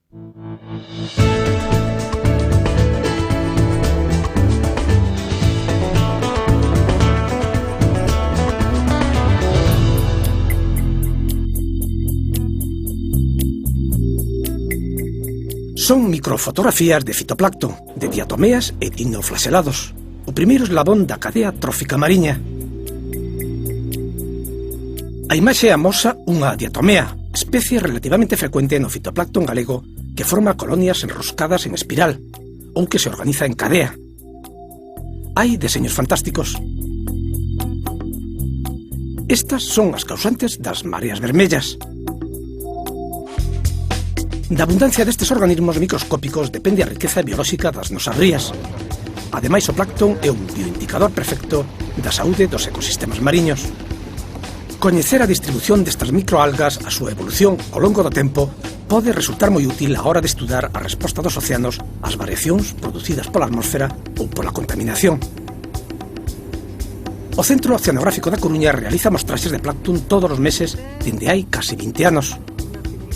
Son microfotografías de fitoplancton, de diatomeas e dinoflaselados, o primeiro eslabón da cadea trófica mariña. A imaxe amosa unha diatomea, especie relativamente frecuente no fitoplancton galego que forma colonias enroscadas en espiral ou que se organiza en cadea. Hai deseños fantásticos. Estas son as causantes das mareas vermellas. Da abundancia destes organismos microscópicos depende a riqueza biolóxica das nosas rías. Ademais, o plancton é un bioindicador perfecto da saúde dos ecosistemas mariños. Coñecer a distribución destas microalgas, a súa evolución ao longo do tempo, pode resultar moi útil á hora de estudar a resposta dos océanos ás variacións producidas pola atmósfera ou pola contaminación. O Centro Oceanográfico da Coruña realiza mostraxes de plancton todos os meses dende hai case 20 anos.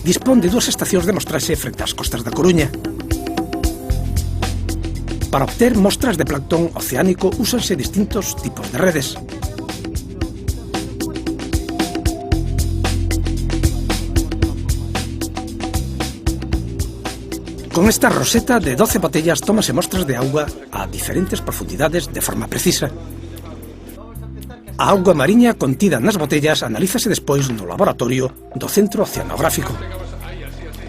Dispón de 2 estacións de mostraxe frente ás costas da Coruña. Para obter mostras de plancton oceánico úsanse distintos tipos de redes. Con esta roseta de 12 botellas tómase mostras de auga a diferentes profundidades de forma precisa. A auga mariña contida nas botellas analízase despois no laboratorio do Centro Oceanográfico.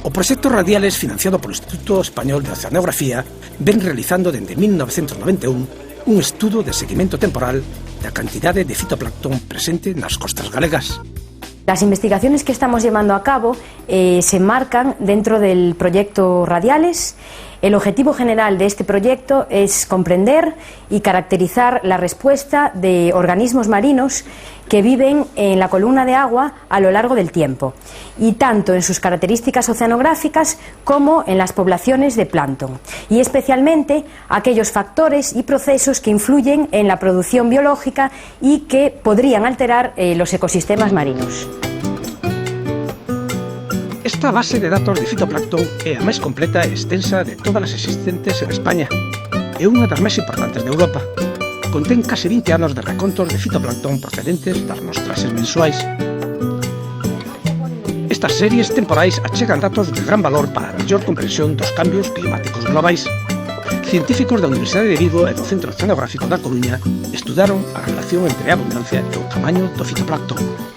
O proxecto Radiales, financiado polo Instituto Español de Oceanografía, ven realizando dende 1991 un estudo de seguimento temporal da cantidade de fitoplancton presente nas costas galegas. Las investigaciones que estamos llevando a cabo se marcan dentro del proyecto Radiales. El objetivo general de este proyecto es comprender y caracterizar la respuesta de organismos marinos que viven en la columna de agua a lo largo del tiempo, y tanto en sus características oceanográficas como en las poblaciones de plancton, y especialmente aquellos factores y procesos que influyen en la producción biológica y que podrían alterar los ecosistemas marinos. Esta base de datos de fitoplancton é a máis completa e extensa de todas as existentes en España. É unha das máis importantes de Europa. Contén case 20 anos de recontos de fitoplancton procedentes das mostraxes mensuais. Estas series temporais achegan datos de gran valor para a mellor comprensión dos cambios climáticos globais. Científicos da Universidade de Vigo e do Centro Oceanográfico da Coruña estudaron a relación entre a abundancia e o tamaño do fitoplancton.